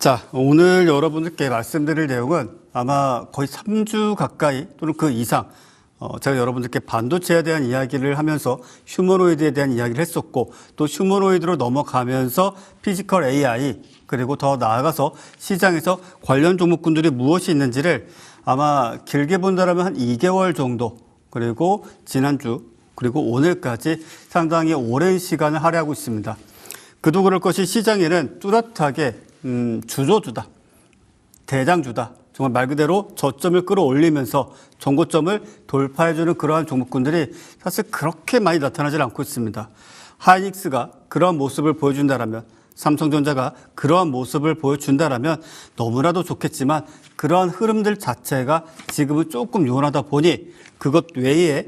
자, 오늘 여러분들께 말씀드릴 내용은 아마 거의 3주 가까이 또는 그 이상 제가 여러분들께 반도체에 대한 이야기를 하면서 휴머노이드에 대한 이야기를 했었고, 또 휴머노이드로 넘어가면서 피지컬 AI, 그리고 더 나아가서 시장에서 관련 종목군들이 무엇이 있는지를 아마 길게 본다면 한 2개월 정도, 그리고 지난주, 그리고 오늘까지 상당히 오랜 시간을 할애하고 있습니다. 그도 그럴 것이 시장에는 뚜렷하게 주조주다, 대장주다, 정말 말 그대로 저점을 끌어올리면서 정고점을 돌파해주는 그러한 종목군들이 사실 그렇게 많이 나타나지 않고 있습니다. 하이닉스가 그러한 모습을 보여준다라면, 삼성전자가 그러한 모습을 보여준다라면 너무나도 좋겠지만, 그러한 흐름들 자체가 지금은 조금 요원하다 보니 그것 외에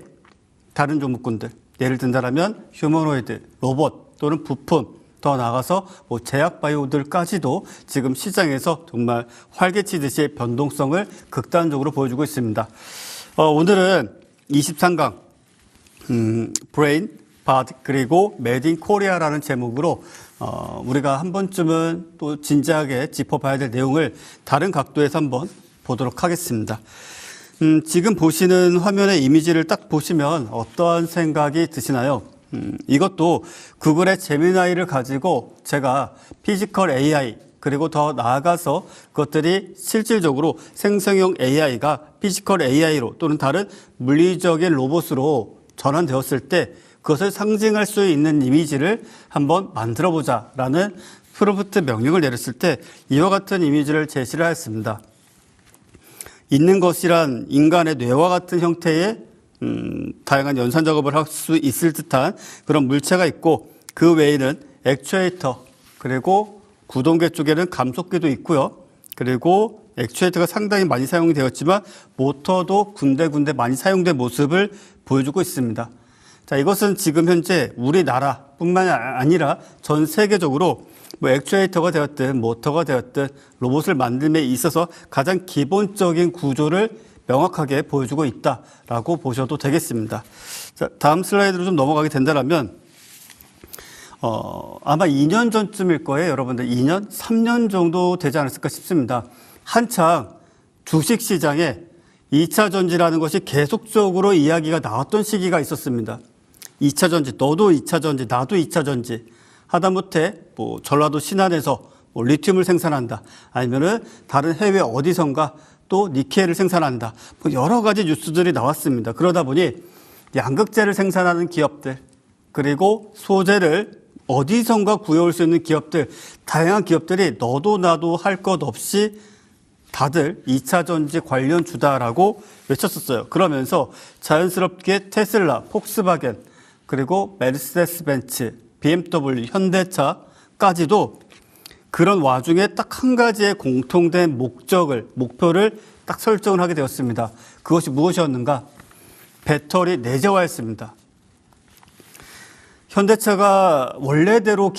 다른 종목군들, 예를 든다라면 휴머노이드, 로봇 또는 부품, 더 나아가서 제약바이오들까지도 지금 시장에서 정말 활개치듯이 변동성을 극단적으로 보여주고 있습니다. 오늘은 23강 브레인, 바드, 그리고 메드 인 코리아라는 제목으로 우리가 한 번쯤은 또 진지하게 짚어봐야 될 내용을 다른 각도에서 한번 보도록 하겠습니다. 지금 보시는 화면의 이미지를 딱 보시면 어떠한 생각이 드시나요? 이것도 구글의 제미나이를 가지고 제가 피지컬 AI, 그리고 더 나아가서 그것들이 실질적으로 생성형 AI가 피지컬 AI로 또는 다른 물리적인 로봇으로 전환되었을 때 그것을 상징할 수 있는 이미지를 한번 만들어보자라는 프롬프트 명령을 내렸을 때 이와 같은 이미지를 제시를 하였습니다. 있는 것이란 인간의 뇌와 같은 형태의 다양한 연산 작업을 할 수 있을 듯한 그런 물체가 있고, 그 외에는 액추에이터, 그리고 구동계 쪽에는 감속기도 있고요. 그리고 액추에이터가 상당히 많이 사용이 되었지만 모터도 군데군데 많이 사용된 모습을 보여주고 있습니다. 자, 이것은 지금 현재 우리나라뿐만 아니라 전 세계적으로 액추에이터가 되었든 모터가 되었든 로봇을 만듦에 있어서 가장 기본적인 구조를 명확하게 보여주고 있다라고 보셔도 되겠습니다. 자, 다음 슬라이드로 좀 넘어가게 된다면 아마 2년 전쯤일 거예요. 여러분들 2년, 3년 정도 되지 않았을까 싶습니다. 한창 주식시장에 2차 전지라는 것이 계속적으로 이야기가 나왔던 시기가 있었습니다. 2차 전지, 너도 2차 전지, 나도 2차 전지. 하다못해 전라도 신안에서 리튬을 생산한다, 아니면은 다른 해외 어디선가 또 니켈을 생산한다, 여러 가지 뉴스들이 나왔습니다. 그러다 보니 양극재를 생산하는 기업들, 그리고 소재를 어디선가 구해올 수 있는 기업들, 다양한 기업들이 너도 나도 할 것 없이 다들 2차 전지 관련 주다라고 외쳤었어요. 그러면서 자연스럽게 테슬라, 폭스바겐, 그리고 메르세데스 벤츠, BMW, 현대차까지도 그런 와중에 딱 한 가지의 공통된 목표를 딱 설정을 하게 되었습니다. 그것이 무엇이었는가? 배터리 내재화였습니다. 현대차가 원래대로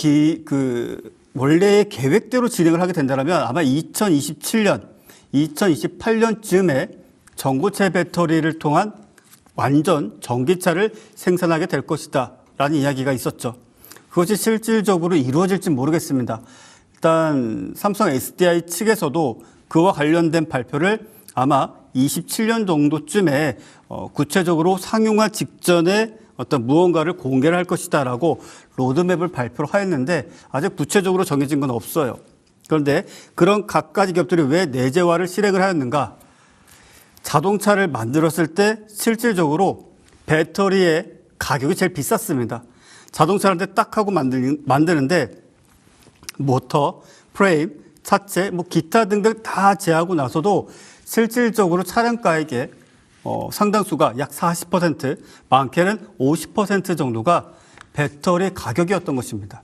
원래의 계획대로 진행을 하게 된다면 아마 2027년, 2028년쯤에 전고체 배터리를 통한 완전 전기차를 생산하게 될 것이다 라는 이야기가 있었죠. 그것이 실질적으로 이루어질지 모르겠습니다. 일단 삼성 SDI 측에서도 그와 관련된 발표를 아마 27년 정도쯤에 구체적으로 상용화 직전에 어떤 무언가를 공개를 할 것이다라고 로드맵을 발표를 하였는데 아직 구체적으로 정해진 건 없어요. 그런데 그런 각가지 기업들이 왜 내재화를 실행을 하였는가? 자동차를 만들었을 때 실질적으로 배터리의 가격이 제일 비쌌습니다. 자동차를 딱 하고 만드는데 모터, 프레임, 차체, 기타 등등 다 제하고 나서도 실질적으로 차량가액의 상당수가 약 40%, 많게는 50% 정도가 배터리 가격이었던 것입니다.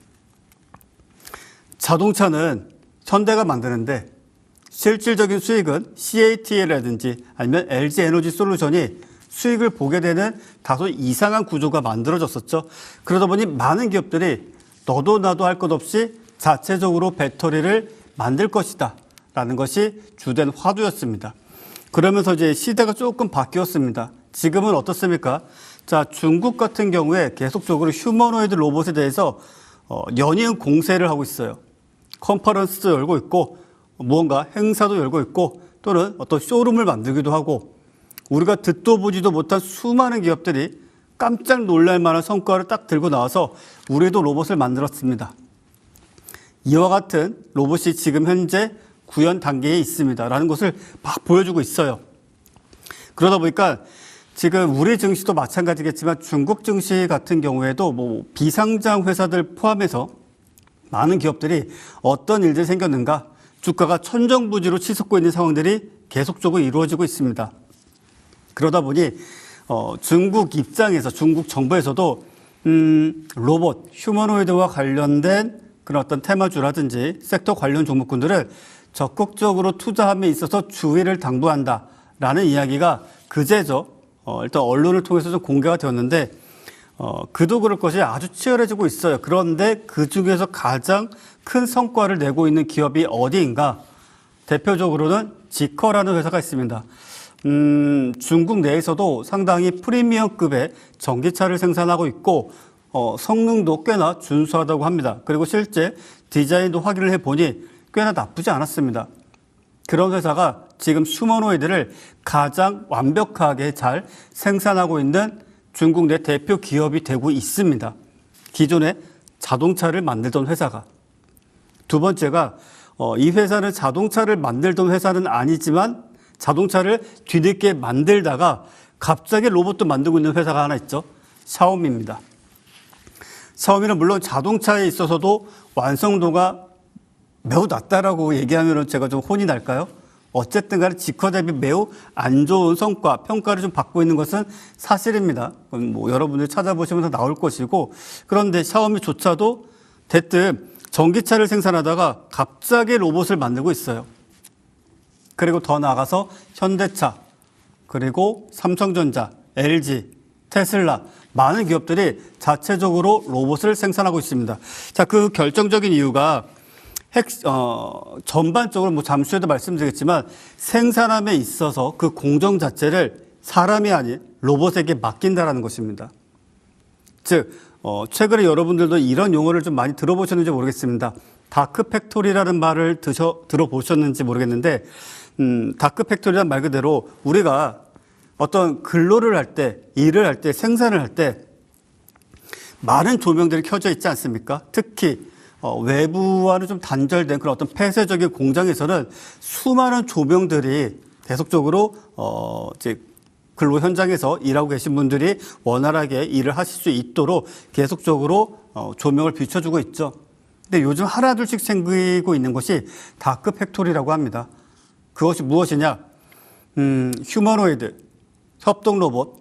자동차는 현대가 만드는데 실질적인 수익은 CATL이라든지 아니면 LG 에너지 솔루션이 수익을 보게 되는 다소 이상한 구조가 만들어졌었죠. 그러다 보니 많은 기업들이 너도 나도 할 것 없이 자체적으로 배터리를 만들 것이다 라는 것이 주된 화두였습니다. 그러면서 이제 시대가 조금 바뀌었습니다. 지금은 어떻습니까? 자, 중국 같은 경우에 계속적으로 휴머노이드 로봇에 대해서 연이은 공세를 하고 있어요. 컨퍼런스도 열고 있고 무언가 행사도 열고 있고 또는 어떤 쇼룸을 만들기도 하고 우리가 듣도 보지도 못한 수많은 기업들이 깜짝 놀랄 만한 성과를 딱 들고 나와서 우리도 로봇을 만들었습니다. 이와 같은 로봇이 지금 현재 구현 단계에 있습니다라는 것을 막 보여주고 있어요. 그러다 보니까 지금 우리 증시도 마찬가지겠지만 중국 증시 같은 경우에도 뭐 비상장 회사들 포함해서 많은 기업들이 어떤 일들이 생겼는가, 주가가 천정부지로 치솟고 있는 상황들이 계속적으로 이루어지고 있습니다. 그러다 보니 중국 입장에서 중국 정부에서도 로봇, 휴머노이드와 관련된 그런 어떤 테마주라든지 섹터 관련 종목군들을 적극적으로 투자함에 있어서 주의를 당부한다라는 이야기가 그제죠. 일단 언론을 통해서 좀 공개가 되었는데 그도 그럴 것이 아주 치열해지고 있어요. 그런데 그 중에서 가장 큰 성과를 내고 있는 기업이 어디인가? 대표적으로는 지커라는 회사가 있습니다. 중국 내에서도 상당히 프리미엄급의 전기차를 생산하고 있고 성능도 꽤나 준수하다고 합니다. 그리고 실제 디자인도 확인을 해보니 꽤나 나쁘지 않았습니다. 그런 회사가 지금 휴머노이드를 가장 완벽하게 잘 생산하고 있는 중국 내 대표 기업이 되고 있습니다. 기존에 자동차를 만들던 회사가. 두 번째가 이 회사는 자동차를 만들던 회사는 아니지만 자동차를 뒤늦게 만들다가 갑자기 로봇도 만들고 있는 회사가 하나 있죠. 샤오미입니다. 샤오미는 물론 자동차에 있어서도 완성도가 매우 낮다라고 얘기하면 제가 좀 혼이 날까요? 어쨌든 간에 지커 대비 매우 안 좋은 성과, 평가를 좀 받고 있는 것은 사실입니다. 뭐 여러분들 찾아보시면 나올 것이고, 그런데 샤오미조차도 대뜸 전기차를 생산하다가 갑자기 로봇을 만들고 있어요. 그리고 더 나아가서 현대차, 그리고 삼성전자, LG, 테슬라, 많은 기업들이 자체적으로 로봇을 생산하고 있습니다. 자, 그 결정적인 이유가 전반적으로 뭐 잠시 후에도 말씀드리겠지만 생산함에 있어서 그 공정 자체를 사람이 아닌 로봇에게 맡긴다라는 것입니다. 즉, 최근에 여러분들도 이런 용어를 좀 많이 들어보셨는지 모르겠습니다. 다크 팩토리라는 말을 들어보셨는지 모르겠는데, 다크 팩토리란 말 그대로 우리가 어떤 근로를 할 때, 일을 할 때, 생산을 할 때 많은 조명들이 켜져 있지 않습니까? 특히 외부와는 좀 단절된 그런 어떤 폐쇄적인 공장에서는 수많은 조명들이 계속적으로 이제 근로 현장에서 일하고 계신 분들이 원활하게 일을 하실 수 있도록 계속적으로 조명을 비춰주고 있죠. 근데 요즘 하나둘씩 생기고 있는 것이 다크 팩토리라고 합니다. 그것이 무엇이냐? 휴머노이드, 협동 로봇,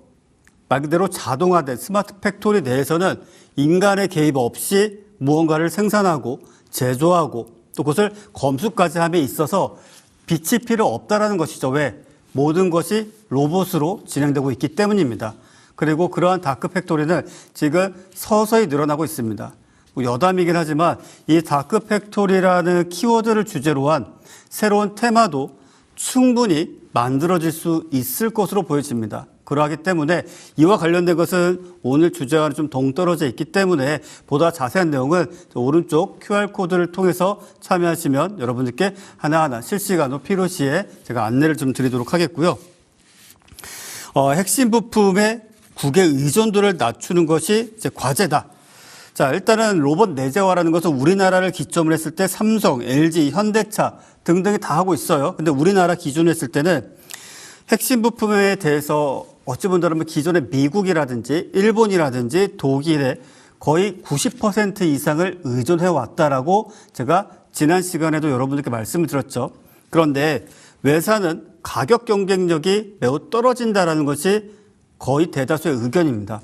말 그대로 자동화된 스마트 팩토리 내에서는 인간의 개입 없이 무언가를 생산하고 제조하고 또 그것을 검수까지 함에 있어서 빛이 필요 없다라는 것이죠. 왜? 모든 것이 로봇으로 진행되고 있기 때문입니다. 그리고 그러한 다크 팩토리는 지금 서서히 늘어나고 있습니다. 여담이긴 하지만 이 다크 팩토리라는 키워드를 주제로 한 새로운 테마도 충분히 만들어질 수 있을 것으로 보여집니다. 그러하기 때문에 이와 관련된 것은 오늘 주제와는 좀 동떨어져 있기 때문에 보다 자세한 내용은 오른쪽 QR코드를 통해서 참여하시면 여러분들께 하나하나 실시간으로 필요시에 제가 안내를 좀 드리도록 하겠고요. 핵심 부품의 국외 의존도를 낮추는 것이 이제 과제다. 자, 일단은 로봇 내재화라는 것은 우리나라를 기점으로 했을 때 삼성, LG, 현대차 등등이 다 하고 있어요. 근데 우리나라 기준으로 했을 때는 핵심 부품에 대해서 어찌 본다면 기존의 미국이라든지 일본이라든지 독일에 거의 90% 이상을 의존해 왔다라고 제가 지난 시간에도 여러분들께 말씀을 드렸죠. 그런데 외사는 가격 경쟁력이 매우 떨어진다라는 것이 거의 대다수의 의견입니다.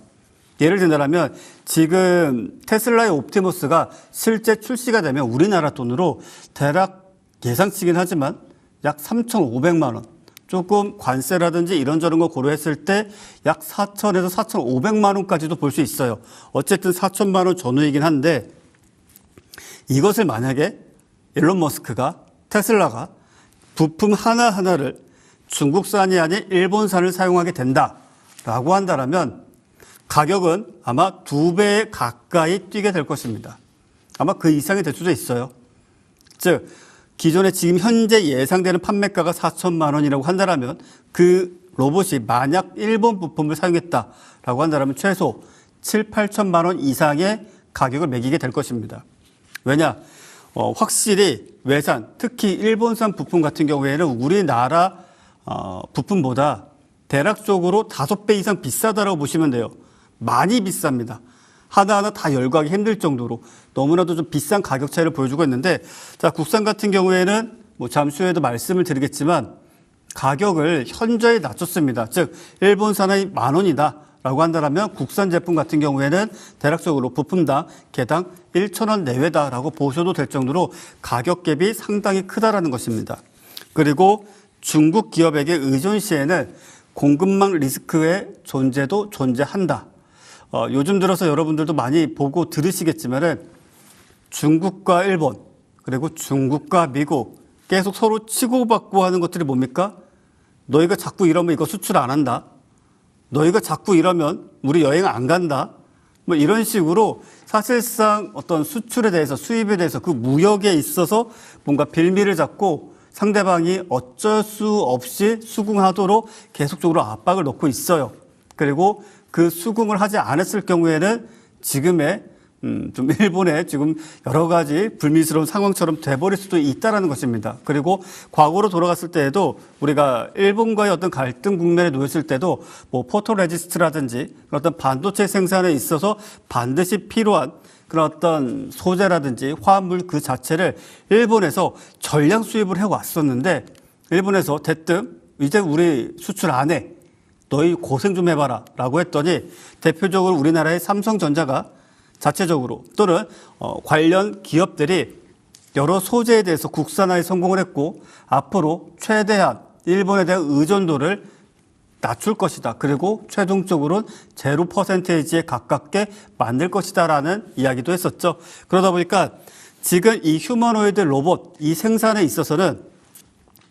예를 들자면 지금 테슬라의 옵티머스가 실제 출시가 되면 우리나라 돈으로 대략 예상치긴 하지만 약 3,500만 원. 조금 관세라든지 이런저런 거 고려했을 때 약 4,000에서 4,500만 원까지도 볼 수 있어요. 어쨌든 4,000만 원 전후이긴 한데 이것을 만약에 일론 머스크가 테슬라가 부품 하나하나를 중국산이 아닌 일본산을 사용하게 된다라고 한다면 가격은 아마 2배 가까이 뛰게 될 것입니다. 아마 그 이상이 될 수도 있어요. 즉 기존에 지금 현재 예상되는 판매가가 4천만 원이라고 한다면 그 로봇이 만약 일본 부품을 사용했다라고 한다면 최소 7, 8천만 원 이상의 가격을 매기게 될 것입니다. 왜냐? 확실히 외산, 특히 일본산 부품 같은 경우에는 우리나라 부품보다 대략적으로 5배 이상 비싸다라고 보시면 돼요. 많이 비쌉니다. 하나하나 다 열거하기 힘들 정도로 너무나도 좀 비싼 가격 차이를 보여주고 있는데, 자, 국산 같은 경우에는 뭐 잠시 후에도 말씀을 드리겠지만 가격을 현저히 낮췄습니다. 즉 일본산이 10,000원이다 라고 한다면 국산 제품 같은 경우에는 대략적으로 부품당 개당 1,000원 내외다라고 보셔도 될 정도로 가격 갭이 상당히 크다라는 것입니다. 그리고 중국 기업에게 의존 시에는 공급망 리스크의 존재도 존재한다. 요즘 들어서 여러분들도 많이 보고 들으시겠지만은 중국과 일본, 그리고 중국과 미국 계속 서로 치고받고 하는 것들이 뭡니까? 너희가 자꾸 이러면 이거 수출 안 한다. 너희가 자꾸 이러면 우리 여행 안 간다. 뭐 이런 식으로 사실상 어떤 수출에 대해서, 수입에 대해서 그 무역에 있어서 뭔가 빌미를 잡고 상대방이 어쩔 수 없이 수긍하도록 계속적으로 압박을 넣고 있어요. 그리고 그 수긍을 하지 않았을 경우에는 지금의 좀 일본의 지금 여러 가지 불미스러운 상황처럼 돼버릴 수도 있다라는 것입니다. 그리고 과거로 돌아갔을 때에도 우리가 일본과의 어떤 갈등 국면에 놓였을 때도 뭐 포토레지스트라든지 어떤 반도체 생산에 있어서 반드시 필요한 그런 어떤 소재라든지 화합물 그 자체를 일본에서 전량 수입을 해왔었는데 일본에서 대뜸 이제 우리 수출 안 해. 너희 고생 좀 해봐라 라고 했더니 대표적으로 우리나라의 삼성전자가 자체적으로 또는 관련 기업들이 여러 소재에 대해서 국산화에 성공을 했고 앞으로 최대한 일본에 대한 의존도를 낮출 것이다. 그리고 최종적으로는 0%에 가깝게 만들 것이다 라는 이야기도 했었죠. 그러다 보니까 지금 이 휴머노이드 로봇 이 생산에 있어서는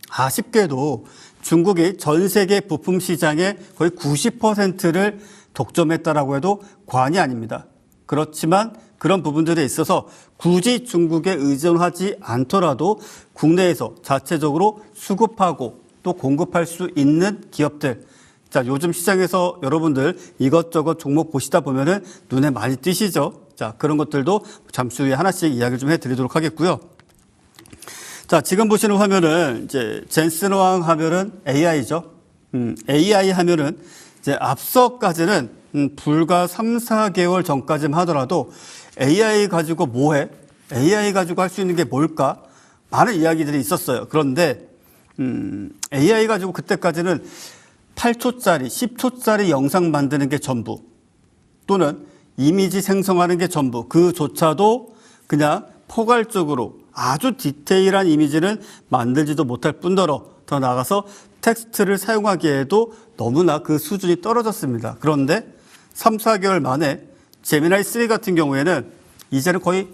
아쉽게도 중국이 전 세계 부품 시장의 거의 90%를 독점했다라고 해도 과언이 아닙니다. 그렇지만 그런 부분들에 있어서 굳이 중국에 의존하지 않더라도 국내에서 자체적으로 수급하고 또 공급할 수 있는 기업들. 자, 요즘 시장에서 여러분들 이것저것 종목 보시다 보면은 눈에 많이 띄시죠? 자, 그런 것들도 잠시 후에 하나씩 이야기를 좀 해드리도록 하겠고요. 자, 지금 보시는 화면은 이제 젠슨왕 하면은 AI죠. AI 하면은 이제 앞서까지는 불과 3, 4개월 전까지만 하더라도 AI 가지고 뭐해? AI 가지고 할 수 있는 게 뭘까? 많은 이야기들이 있었어요. 그런데 AI 가지고 그때까지는 8초짜리, 10초짜리 영상 만드는 게 전부 또는 이미지 생성하는 게 전부 그조차도 그냥 포괄적으로 아주 디테일한 이미지는 만들지도 못할 뿐더러 더 나아가서 텍스트를 사용하기에도 너무나 그 수준이 떨어졌습니다. 그런데 3, 4개월 만에 제미나이 3 같은 경우에는 이제는 거의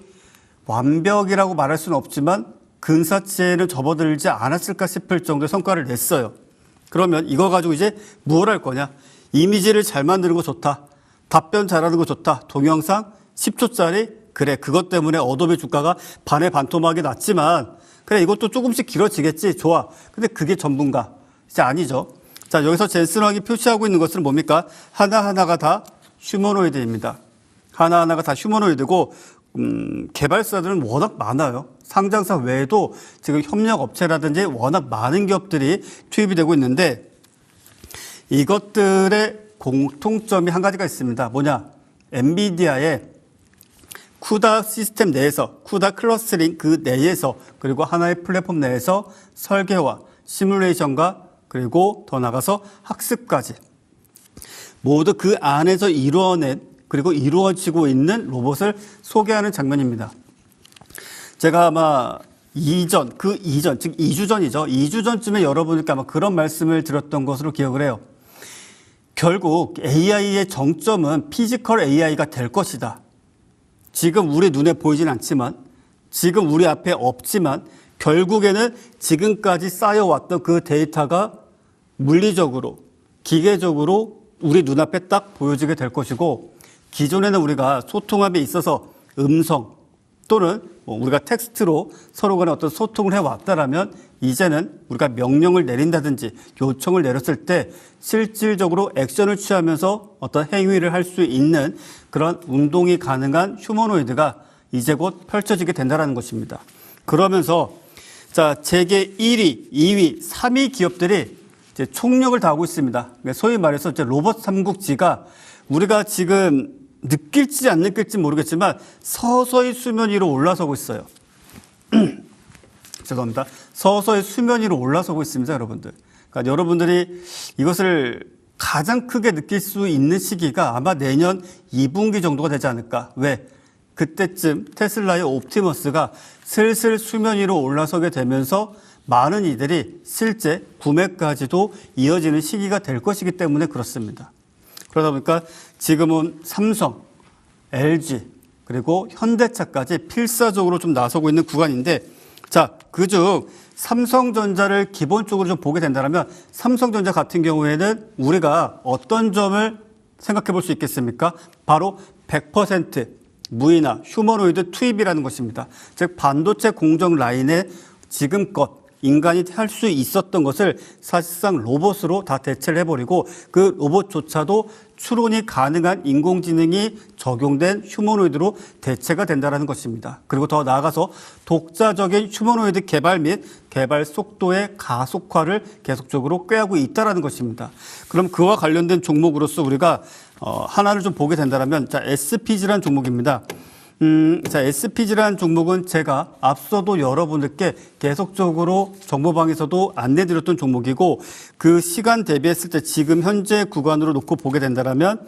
완벽이라고 말할 수는 없지만 근사치에는 접어들지 않았을까 싶을 정도의 성과를 냈어요. 그러면 이거 가지고 이제 무엇 할 거냐? 이미지를 잘 만드는 거 좋다. 답변 잘하는 거 좋다. 동영상 10초짜리 그래 그것 때문에 어도비 주가가 반의 반토막이 났지만 그래 이것도 조금씩 길어지겠지. 좋아. 근데 그게 전부인가? 이제 아니죠. 자, 여기서 젠슨왕이 표시하고 있는 것은 뭡니까? 하나하나가 다 휴머노이드입니다. 하나하나가 다 휴머노이드고 개발사들은 워낙 많아요. 상장사 외에도 지금 협력업체라든지 워낙 많은 기업들이 투입이 되고 있는데 이것들의 공통점이 한 가지가 있습니다. 뭐냐? 엔비디아의 쿠다 시스템 내에서, 쿠다 클러스터링 그 내에서 그리고 하나의 플랫폼 내에서 설계와 시뮬레이션과 그리고 더 나가서 학습까지 모두 그 안에서 이루어낸 그리고 이루어지고 있는 로봇을 소개하는 장면입니다. 제가 아마 즉 2주 전이죠. 2주 전쯤에 여러분께 아마 그런 말씀을 드렸던 것으로 기억을 해요. 결국 AI의 정점은 피지컬 AI가 될 것이다. 지금 우리 눈에 보이진 않지만 지금 우리 앞에 없지만 결국에는 지금까지 쌓여왔던 그 데이터가 물리적으로 기계적으로 우리 눈앞에 딱 보여지게 될 것이고 기존에는 우리가 소통함에 있어서 음성 또는 뭐 우리가 텍스트로 서로 간에 어떤 소통을 해왔다라면 이제는 우리가 명령을 내린다든지 요청을 내렸을 때 실질적으로 액션을 취하면서 어떤 행위를 할 수 있는 그런 운동이 가능한 휴머노이드가 이제 곧 펼쳐지게 된다는 것입니다. 그러면서 자, 세계 1위, 2위, 3위 기업들이 이제 총력을 다하고 있습니다. 소위 말해서 이제 로봇 삼국지가 우리가 지금 느낄지 안 느낄지 모르겠지만 서서히 수면 위로 올라서고 있어요. 죄송합니다. 서서히 수면 위로 올라서고 있습니다, 여러분들. 그러니까 여러분들이 이것을 가장 크게 느낄 수 있는 시기가 아마 내년 2분기 정도가 되지 않을까. 왜? 그때쯤 테슬라의 옵티머스가 슬슬 수면 위로 올라서게 되면서 많은 이들이 실제 구매까지도 이어지는 시기가 될 것이기 때문에 그렇습니다. 그러다 보니까 지금은 삼성, LG, 그리고 현대차까지 필사적으로 좀 나서고 있는 구간인데, 자, 그중 삼성전자를 기본적으로 좀 보게 된다면 삼성전자 같은 경우에는 우리가 어떤 점을 생각해 볼 수 있겠습니까? 바로 100% 무인화, 휴머노이드 투입이라는 것입니다. 즉 반도체 공정 라인에 지금껏 인간이 할 수 있었던 것을 사실상 로봇으로 다 대체를 해버리고 그 로봇조차도 추론이 가능한 인공지능이 적용된 휴머노이드로 대체가 된다는 것입니다. 그리고 더 나아가서 독자적인 휴머노이드 개발 및 개발 속도의 가속화를 계속적으로 꾀하고 있다는 것입니다. 그럼 그와 관련된 종목으로서 우리가 하나를 좀 보게 된다면, 자, SPG라는 종목입니다. 자, SPG라는 종목은 제가 앞서도 여러분들께 계속적으로 정보방에서도 안내드렸던 종목이고 그 시간 대비했을 때 지금 현재 구간으로 놓고 보게 된다면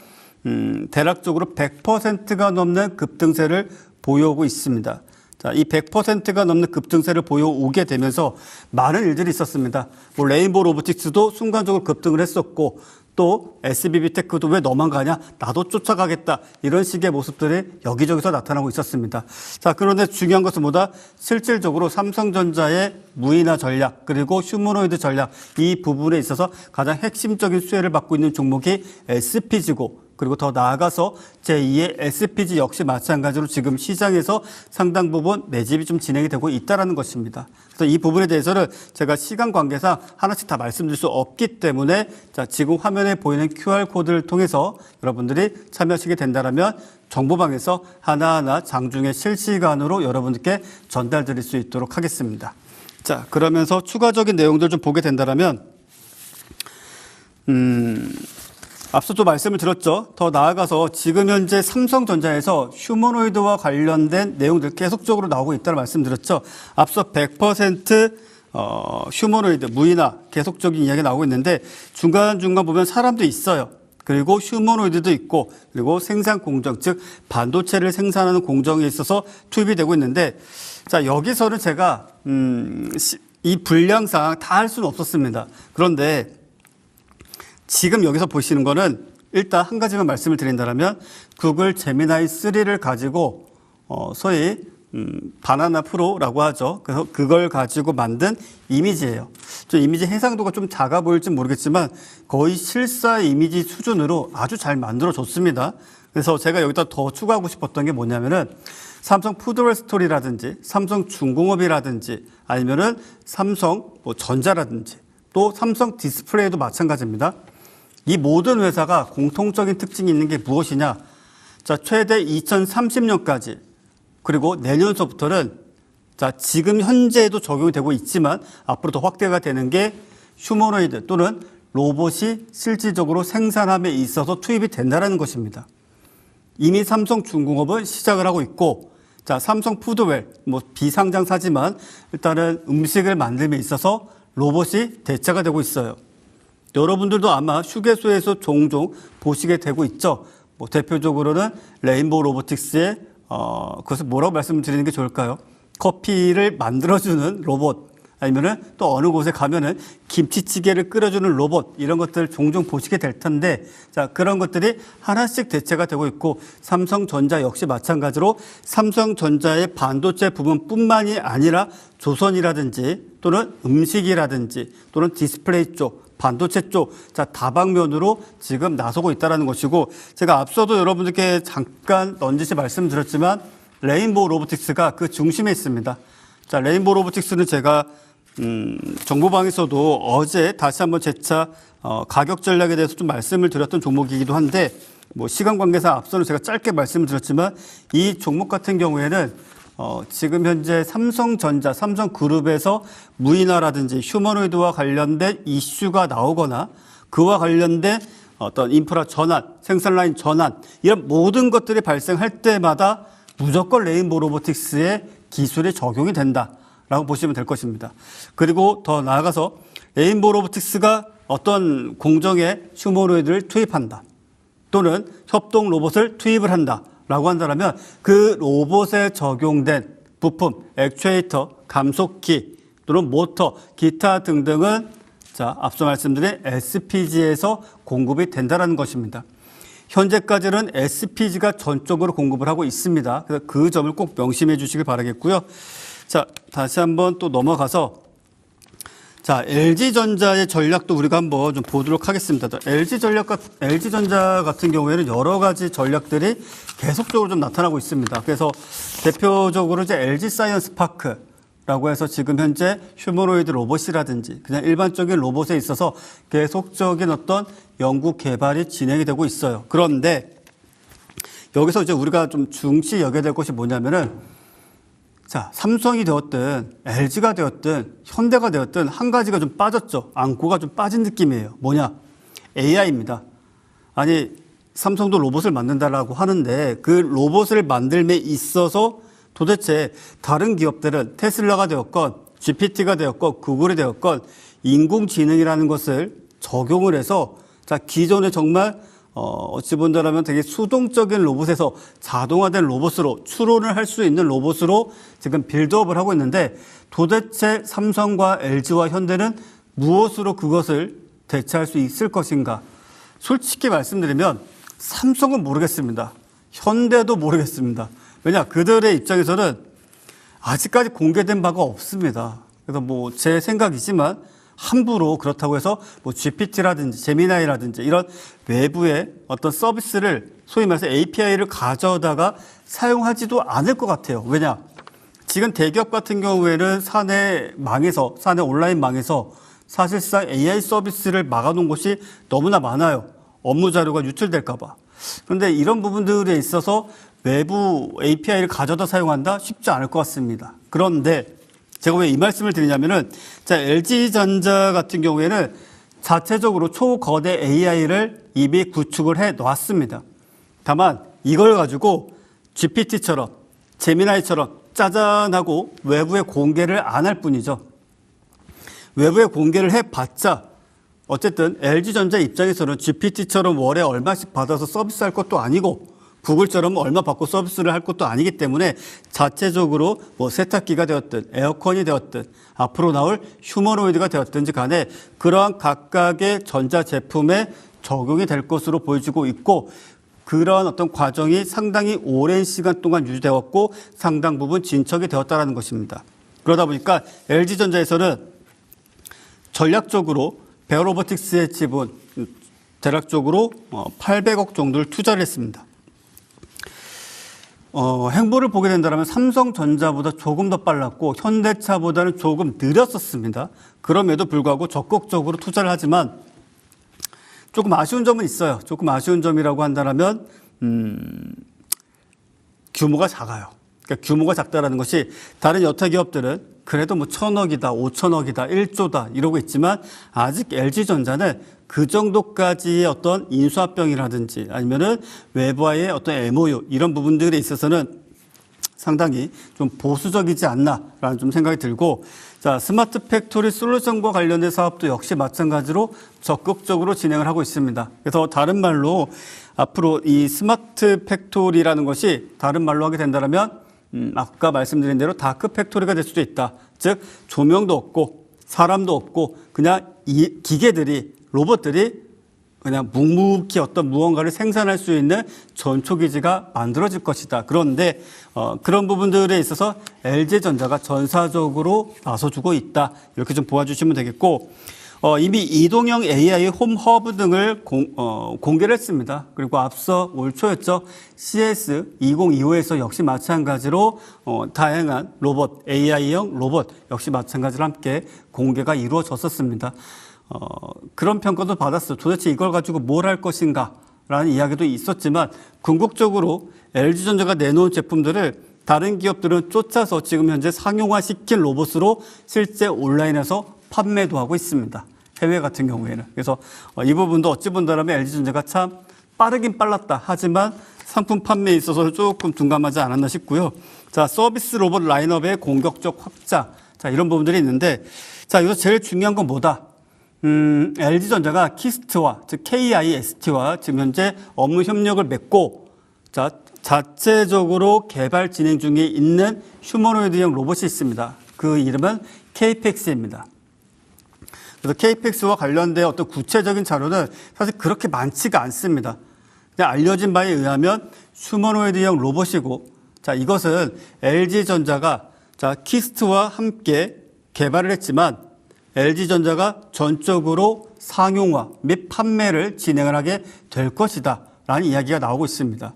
대략적으로 100%가 넘는 급등세를 보여오고 있습니다. 자, 이 100%가 넘는 급등세를 보여오게 되면서 많은 일들이 있었습니다. 뭐 레인보우 로보틱스도 순간적으로 급등을 했었고 또 SBB테크도 왜 너만 가냐? 나도 쫓아가겠다. 이런 식의 모습들이 여기저기서 나타나고 있었습니다. 자, 그런데 중요한 것은 뭐다? 실질적으로 삼성전자의 무인화 전략 그리고 휴머노이드 전략 이 부분에 있어서 가장 핵심적인 수혜를 받고 있는 종목이 SPG고 그리고 더 나아가서 제2의 SPG 역시 마찬가지로 지금 시장에서 상당 부분 매집이 좀 진행이 되고 있다는 것입니다. 그래서 이 부분에 대해서는 제가 시간 관계상 하나씩 다 말씀드릴 수 없기 때문에 자, 지금 화면에 보이는 QR코드를 통해서 여러분들이 참여하시게 된다면 정보방에서 하나하나 장중에 실시간으로 여러분들께 전달드릴 수 있도록 하겠습니다. 자, 그러면서 추가적인 내용들 좀 보게 된다면 앞서도 말씀을 드렸죠. 더 나아가서 지금 현재 삼성전자에서 휴머노이드와 관련된 내용들 계속적으로 나오고 있다는 말씀드렸죠. 앞서 100% 휴머노이드, 무인화 계속적인 이야기가 나오고 있는데 중간중간 보면 사람도 있어요. 그리고 휴머노이드도 있고 그리고 생산 공정, 즉 반도체를 생산하는 공정에 있어서 투입이 되고 있는데 자, 여기서는 제가 이 분량상 다 할 수는 없었습니다. 그런데 지금 여기서 보시는 거는 일단 한 가지만 말씀을 드린다면 구글 제미나이 3를 가지고 소위 바나나 프로라고 하죠. 그래서 그걸 가지고 만든 이미지예요. 저 이미지 해상도가 좀 작아 보일지 모르겠지만 거의 실사 이미지 수준으로 아주 잘 만들어졌습니다. 그래서 제가 여기다 더 추가하고 싶었던 게 뭐냐면은 삼성 푸드웰 스토리라든지 삼성 중공업이라든지 아니면은 삼성 전자라든지 또 삼성 디스플레이도 마찬가지입니다. 이 모든 회사가 공통적인 특징이 있는 게 무엇이냐? 자, 최대 2030년까지 그리고 내년서부터는 자, 지금 현재에도 적용이 되고 있지만 앞으로 더 확대가 되는 게 휴머노이드 또는 로봇이 실질적으로 생산함에 있어서 투입이 된다는 것입니다. 이미 삼성중공업은 시작을 하고 있고 자, 삼성 푸드웰 비상장사지만 일단은 음식을 만듦에 있어서 로봇이 대체가 되고 있어요. 여러분들도 아마 휴게소에서 종종 보시게 되고 있죠. 대표적으로는 레인보우 로보틱스의 그것을 뭐라고 말씀드리는 게 좋을까요? 커피를 만들어주는 로봇 아니면은 또 어느 곳에 가면은 김치찌개를 끓여주는 로봇 이런 것들 종종 보시게 될 텐데 자, 그런 것들이 하나씩 대체가 되고 있고 삼성전자 역시 마찬가지로 삼성전자의 반도체 부분뿐만이 아니라 조선이라든지 또는 음식이라든지 또는 디스플레이 쪽 반도체 쪽, 자, 다방면으로 지금 나서고 있다는 것이고, 제가 앞서도 여러분들께 잠깐 넌지시 말씀드렸지만, 레인보우 로보틱스가 그 중심에 있습니다. 자, 레인보우 로보틱스는 제가 정보방에서도 어제 다시 한번 재차 가격 전략에 대해서 좀 말씀을 드렸던 종목이기도 한데 뭐 시간 관계상 앞서는 제가 짧게 말씀을 드렸지만 이 종목 같은 경우에는 지금 현재 삼성전자, 삼성그룹에서 무인화라든지 휴머노이드와 관련된 이슈가 나오거나 그와 관련된 어떤 인프라 전환, 생산 라인 전환 이런 모든 것들이 발생할 때마다 무조건 레인보우 로보틱스의 기술이 적용이 된다라고 보시면 될 것입니다. 그리고 더 나아가서 레인보우 로보틱스가 어떤 공정에 휴머노이드를 투입한다 또는 협동 로봇을 투입을 한다라고 한다면 그 로봇에 적용된 부품, 액추에이터, 감속기 또는 모터, 기타 등등은 자, 앞서 말씀드린 SPG에서 공급이 된다는 것입니다. 현재까지는 SPG가 전적으로 공급을 하고 있습니다. 그래서 그 점을 꼭 명심해 주시길 바라겠고요. 자, 다시 한번 또 넘어가서 자, LG전자의 전략도 우리가 한번 좀 보도록 하겠습니다. LG전자 같은 경우에는 여러 가지 전략들이 계속적으로 좀 나타나고 있습니다. 그래서 대표적으로 이제 LG 사이언스 파크라고 해서 지금 현재 휴머노이드 로봇이라든지 그냥 일반적인 로봇에 있어서 계속적인 어떤 연구 개발이 진행이 되고 있어요. 그런데 여기서 이제 우리가 좀 중시 여겨야 될 것이 뭐냐면은 자, 삼성이 되었든 LG가 되었든 현대가 되었든 한 가지가 좀 빠졌죠. 안고가 좀 빠진 느낌이에요. 뭐냐? AI입니다. 아니, 삼성도 로봇을 만든다라고 하는데 그 로봇을 만들매 있어서 도대체 다른 기업들은 테슬라가 되었건 GPT가 되었건 구글이 되었건 인공지능이라는 것을 적용을 해서 자, 기존에 정말 어찌 본다라면 되게 수동적인 로봇에서 자동화된 로봇으로 추론을 할 수 있는 로봇으로 지금 빌드업을 하고 있는데 도대체 삼성과 LG와 현대는 무엇으로 그것을 대체할 수 있을 것인가? 솔직히 말씀드리면 삼성은 모르겠습니다. 현대도 모르겠습니다. 왜냐? 그들의 입장에서는 아직까지 공개된 바가 없습니다. 그래서 뭐 제 생각이지만 함부로 그렇다고 해서 뭐 GPT라든지 제미나이라든지 이런 외부의 어떤 서비스를 소위 말해서 API를 가져다가 사용하지도 않을 것 같아요. 왜냐? 지금 대기업 같은 경우에는 사내 온라인 망에서 사실상 AI 서비스를 막아놓은 곳이 너무나 많아요. 업무 자료가 유출될까 봐. 그런데 이런 부분들에 있어서 외부 API를 가져다 사용한다? 쉽지 않을 것 같습니다. 그런데 제가 왜 이 말씀을 드리냐면은, 자, LG전자 같은 경우에는 자체적으로 초거대 AI를 이미 구축을 해 놨습니다. 다만 이걸 가지고 GPT처럼, 제미나이처럼 짜잔하고 외부에 공개를 안 할 뿐이죠. 외부에 공개를 해봤자 어쨌든 LG전자 입장에서는 GPT처럼 월에 얼마씩 받아서 서비스할 것도 아니고 구글처럼 얼마 받고 서비스를 할 것도 아니기 때문에 자체적으로 뭐 세탁기가 되었든 에어컨이 되었든 앞으로 나올 휴머노이드가 되었든지 간에 그러한 각각의 전자제품에 적용이 될 것으로 보여지고 있고 그러한 어떤 과정이 상당히 오랜 시간 동안 유지되었고 상당 부분 진척이 되었다는 것입니다. 그러다 보니까 LG전자에서는 전략적으로 베어로보틱스의 지분 대략적으로 800억 정도를 투자를 했습니다. 행보를 보게 된다면 삼성전자보다 조금 더 빨랐고 현대차보다는 조금 느렸었습니다. 그럼에도 불구하고 적극적으로 투자를 하지만 조금 아쉬운 점은 있어요. 조금 아쉬운 점이라고 한다면 규모가 작아요. 그러니까 규모가 작다라는 것이 다른 여타 기업들은 그래도 뭐 1,000억이다, 5천억이다, 1조다 이러고 있지만 아직 LG전자는 그 정도까지의 어떤 인수합병이라든지 아니면은 외부와의 어떤 MOU 이런 부분들에 있어서는 상당히 좀 보수적이지 않나라는 좀 생각이 들고 자, 스마트 팩토리 솔루션과 관련된 사업도 역시 마찬가지로 적극적으로 진행을 하고 있습니다. 그래서 다른 말로 앞으로 이 스마트 팩토리라는 것이 다른 말로 하게 된다면 아까 말씀드린 대로 다크 팩토리가 될 수도 있다. 즉 조명도 없고 사람도 없고 그냥 이 기계들이 로봇들이 그냥 묵묵히 어떤 무언가를 생산할 수 있는 전초기지가 만들어질 것이다. 그런데 그런 부분들에 있어서 LG전자가 전사적으로 나서주고 있다. 이렇게 좀 보아주시면 되겠고 이미 이동형 AI 홈 허브 등을 공개를 했습니다. 그리고 앞서 올 초였죠. CS 2025에서 역시 마찬가지로 다양한 로봇, AI형 로봇 역시 마찬가지로 함께 공개가 이루어졌었습니다. 그런 평가도 받았어요. 도대체 이걸 가지고 뭘 할 것인가 라는 이야기도 있었지만 궁극적으로 LG전자가 내놓은 제품들을 다른 기업들은 쫓아서 지금 현재 상용화시킨 로봇으로 실제 온라인에서 판매도 하고 있습니다. 해외 같은 경우에는. 그래서 이 부분도 어찌 본다면 LG전자가 참 빠르긴 빨랐다. 하지만 상품 판매에 있어서는 조금 둔감하지 않았나 싶고요. 자, 서비스 로봇 라인업의 공격적 확장. 자, 이런 부분들이 있는데, 자, 여기서 제일 중요한 건 뭐다? LG전자가 키스트와, 즉 KIST와 지금 현재 업무 협력을 맺고, 자, 자체적으로 개발 진행 중에 있는 휴머노이드형 로봇이 있습니다. 그 이름은 KPX입니다. 그래서 KPX와 관련된 어떤 구체적인 자료는 사실 그렇게 많지가 않습니다. 그냥 알려진 바에 의하면 휴머노이드형 로봇이고, 자, 이것은 LG전자가 자, 키스트와 함께 개발을 했지만 LG전자가 전적으로 상용화 및 판매를 진행을 하게 될 것이다 라는 이야기가 나오고 있습니다.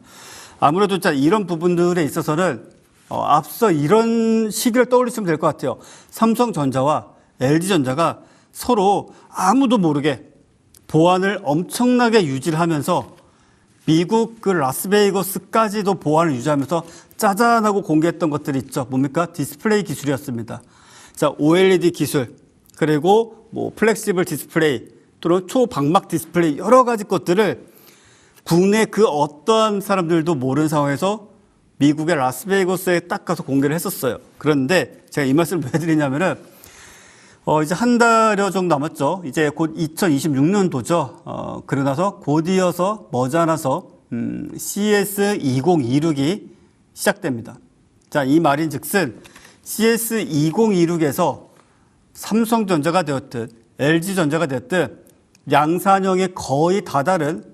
아무래도 자, 이런 부분들에 있어서는 앞서 이런 시기를 떠올리시면 될 것 같아요. 삼성전자와 LG전자가 서로 아무도 모르게 보안을 엄청나게 유지를 하면서 미국 그 라스베이거스까지도 보안을 유지하면서 짜잔하고 공개했던 것들이 있죠. 뭡니까? 디스플레이 기술이었습니다. 자, OLED 기술, 그리고 뭐 플렉시블 디스플레이 또는 초방막 디스플레이 여러 가지 것들을 국내 그 어떠한 사람들도 모르는 상황에서 미국의 라스베이거스에 딱 가서 공개를 했었어요. 그런데 제가 이 말씀을 왜 드리냐면은 이제 한 달여 정도 남았죠. 이제 곧 2026년도죠. 그러고 나서 곧 이어서 머지않아서 CS 2026이 시작됩니다. 자, 이 말인 즉슨 CS 2026에서 삼성전자가 되었든 LG전자가 되었든 양산형에 거의 다다른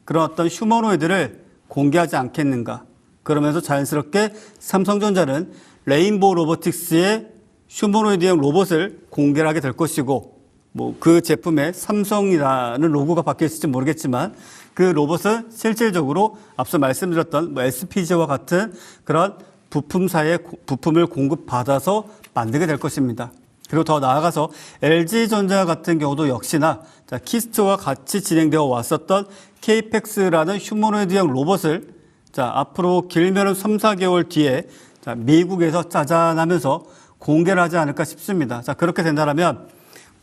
그런 어떤 휴머노이드를 공개하지 않겠는가. 그러면서 자연스럽게 삼성전자는 레인보우 로보틱스의 휴머노이드형 로봇을 공개를 하게 될 것이고, 뭐 그 제품에 삼성이라는 로고가 박혀 있을지 모르겠지만 그 로봇은 실질적으로 앞서 말씀드렸던 뭐 SPG와 같은 그런 부품사의 부품을 공급받아서 만들게 될 것입니다. 그리고 더 나아가서 LG전자 같은 경우도 역시나 자, 키스트와 같이 진행되어 왔었던 KPX라는 휴머노이드형 로봇을 자, 앞으로 길면은 3, 4개월 뒤에 자, 미국에서 짜잔하면서 공개를 하지 않을까 싶습니다. 자, 그렇게 된다면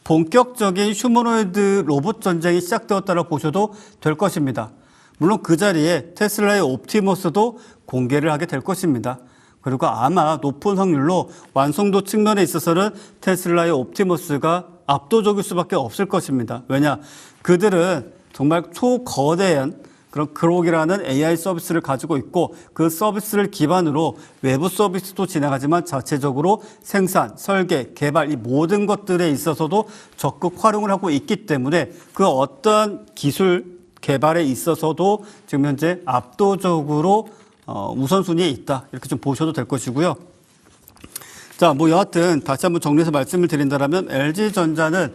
본격적인 휴머노이드 로봇 전쟁이 시작되었다고 보셔도 될 것입니다. 물론 그 자리에 테슬라의 옵티머스도 공개를 하게 될 것입니다. 그리고 아마 높은 확률로 완성도 측면에 있어서는 테슬라의 옵티머스가 압도적일 수밖에 없을 것입니다. 왜냐? 그들은 정말 초거대한 그런 그록이라는 AI 서비스를 가지고 있고 그 서비스를 기반으로 외부 서비스도 진행하지만 자체적으로 생산, 설계, 개발 이 모든 것들에 있어서도 적극 활용을 하고 있기 때문에 그 어떤 기술 개발에 있어서도 지금 현재 압도적으로 우선순위에 있다. 이렇게 좀 보셔도 될 것이고요. 자, 뭐 여하튼 다시 한번 정리해서 말씀을 드린다면 LG전자는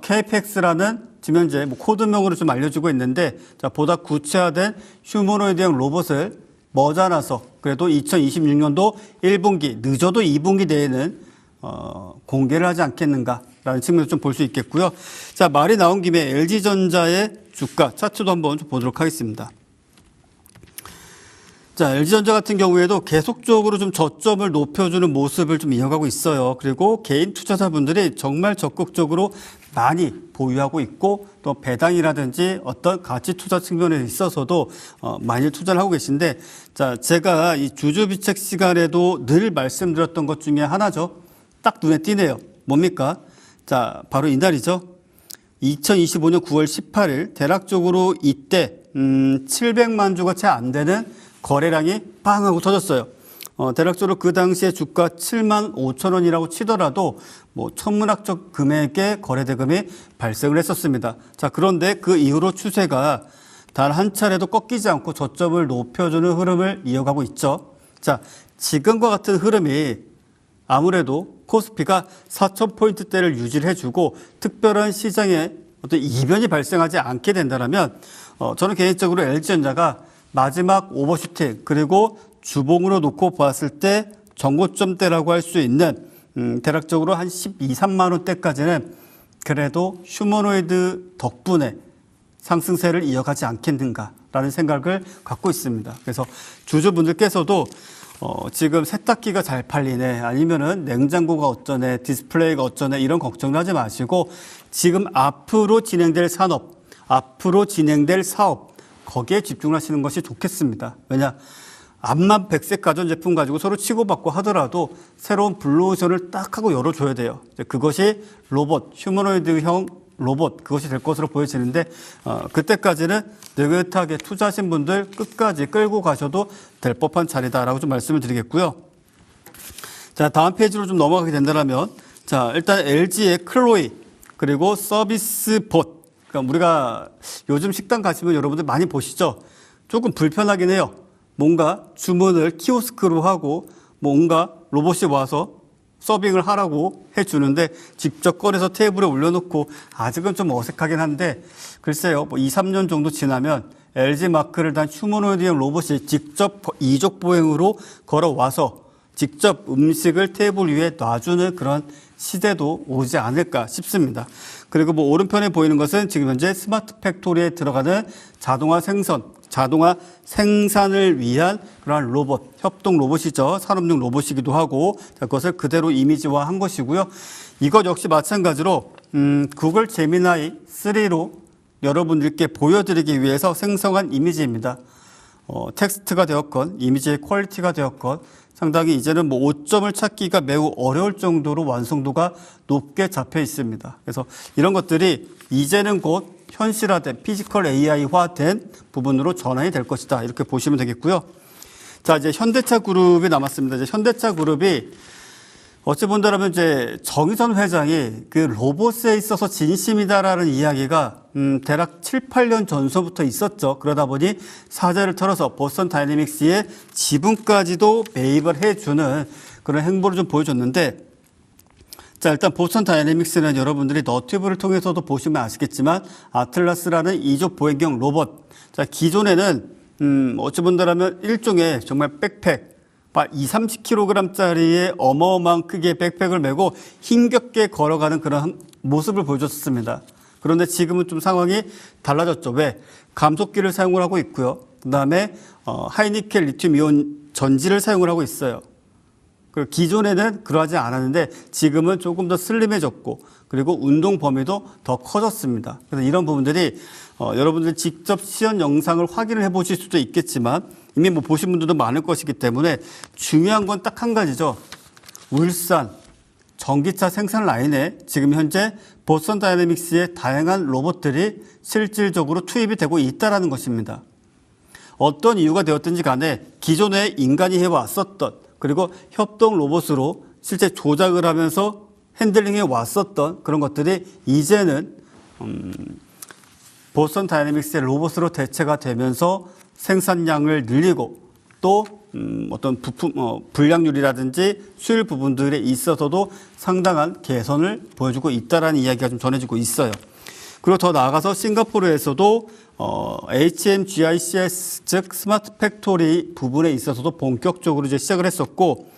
KPX라는 지금 현재 뭐 코드명으로 좀 알려지고 있는데 자, 보다 구체화된 휴머노이드형 로봇을 머지않아서 그래도 2026년도 1분기 늦어도 2분기 내에는 공개를 하지 않겠는가라는 측면에서 좀 볼 수 있겠고요. 자, 말이 나온 김에 LG전자의 주가 차트도 한번 좀 보도록 하겠습니다. 자, LG전자 같은 경우에도 계속적으로 좀 저점을 높여주는 모습을 좀 이어가고 있어요. 그리고 개인 투자자분들이 정말 적극적으로 많이 보유하고 있고 또 배당이라든지 어떤 가치 투자 측면에 있어서도 많이 투자를 하고 계신데 자, 제가 이 주주비책 시간에도 늘 말씀드렸던 것 중에 하나죠. 딱 눈에 띄네요. 뭡니까? 자, 바로 이날이죠. 2025년 9월 18일 대략적으로 이때 700만 주가 채 안 되는 거래량이 빵 하고 터졌어요. 대략적으로 그 당시에 주가 7만 5천 원이라고 치더라도 뭐 천문학적 금액의 거래 대금이 발생을 했었습니다. 자, 그런데 그 이후로 추세가 단 한 차례도 꺾이지 않고 저점을 높여주는 흐름을 이어가고 있죠. 자, 지금과 같은 흐름이 아무래도 코스피가 4,000포인트대를 유지를 해주고 특별한 시장에 어떤 이변이 발생하지 않게 된다면 저는 개인적으로 LG전자가 마지막 오버슈팅 그리고 주봉으로 놓고 봤을 때 정고점대라고 할 수 있는 대략적으로 한 12, 3만 원대까지는 그래도 휴머노이드 덕분에 상승세를 이어가지 않겠는가라는 생각을 갖고 있습니다. 그래서 주주분들께서도 지금 세탁기가 잘 팔리네 아니면은 냉장고가 어쩌네 디스플레이가 어쩌네 이런 걱정을 하지 마시고 지금 앞으로 진행될 산업, 앞으로 진행될 사업 거기에 집중하시는 것이 좋겠습니다. 왜냐? 앞만 백색 가전제품 가지고 서로 치고받고 하더라도 새로운 블루오션을 딱 하고 열어줘야 돼요. 그것이 로봇, 휴머노이드형 로봇 그것이 될 것으로 보여지는데 그때까지는 느긋하게 투자하신 분들 끝까지 끌고 가셔도 될 법한 자리다라고 좀 말씀을 드리겠고요. 자, 다음 페이지로 좀 넘어가게 된다면 자, 일단 LG의 클로이 그리고 서비스봇 그러니까 우리가 요즘 식당 가시면 여러분들 많이 보시죠. 조금 불편하긴 해요. 뭔가 주문을 키오스크로 하고 뭔가 로봇이 와서 서빙을 하라고 해주는데 직접 꺼내서 테이블에 올려놓고 아직은 좀 어색하긴 한데 글쎄요, 뭐 2, 3년 정도 지나면 LG마크를 단 휴머노이드형 로봇이 직접 이족 보행으로 걸어와서 직접 음식을 테이블 위에 놔주는 그런 시대도 오지 않을까 싶습니다. 그리고 뭐 오른편에 보이는 것은 지금 현재 스마트 팩토리에 들어가는 자동화 생산을 위한 그러한 로봇, 협동 로봇이죠. 산업용 로봇이기도 하고 그것을 그대로 이미지화한 것이고요. 이것 역시 마찬가지로 구글 제미나이 3로 여러분들께 보여드리기 위해서 생성한 이미지입니다. 텍스트가 되었건 이미지의 퀄리티가 되었건 상당히 이제는 뭐 5점을 찾기가 매우 어려울 정도로 완성도가 높게 잡혀 있습니다. 그래서 이런 것들이 이제는 곧 현실화된 피지컬 AI화된 부분으로 전환이 될 것이다. 이렇게 보시면 되겠고요. 자, 이제 현대차 그룹이 남았습니다. 이제 현대차 그룹이 어찌 본다라면 이제 정의선 회장이 그 로봇에 있어서 진심이다라는 이야기가 대략 7, 8년 전서부터 있었죠. 그러다 보니 사제를 털어서 보스턴 다이내믹스의 지분까지도 매입을 해주는 그런 행보를 좀 보여줬는데 자, 일단 보스턴 다이내믹스는 여러분들이 너튜브를 통해서도 보시면 아시겠지만 아틀라스라는 이족 보행형 로봇. 자, 기존에는 어찌 본다라면 일종의 정말 백팩 20, 30kg짜리의 어마어마한 크기의 백팩을 메고 힘겹게 걸어가는 그런 모습을 보여줬습니다. 그런데 지금은 좀 상황이 달라졌죠. 왜? 감속기를 사용을 하고 있고요. 그다음에 하이니켈 리튬 이온 전지를 사용을 하고 있어요. 기존에는 그러하지 않았는데 지금은 조금 더 슬림해졌고 그리고 운동 범위도 더 커졌습니다. 그래서 이런 부분들이 여러분들 직접 시연 영상을 확인을 해보실 수도 있겠지만 이미 뭐 보신 분들도 많을 것이기 때문에 중요한 건 딱 한 가지죠. 울산 전기차 생산 라인에 지금 현재 보스턴 다이내믹스의 다양한 로봇들이 실질적으로 투입이 되고 있다는 것입니다. 어떤 이유가 되었든지 간에 기존에 인간이 해왔었던 그리고 협동 로봇으로 실제 조작을 하면서 핸들링해 왔었던 그런 것들이 이제는 보스턴 다이내믹스의 로봇으로 대체가 되면서 생산량을 늘리고 또 어떤 부품 불량률이라든지 수율 부분들에 있어서도 상당한 개선을 보여주고 있다라는 이야기가 좀 전해지고 있어요. 그리고 더 나아가서 싱가포르에서도 HMGICS 즉 스마트 팩토리 부분에 있어서도 본격적으로 이제 시작을 했었고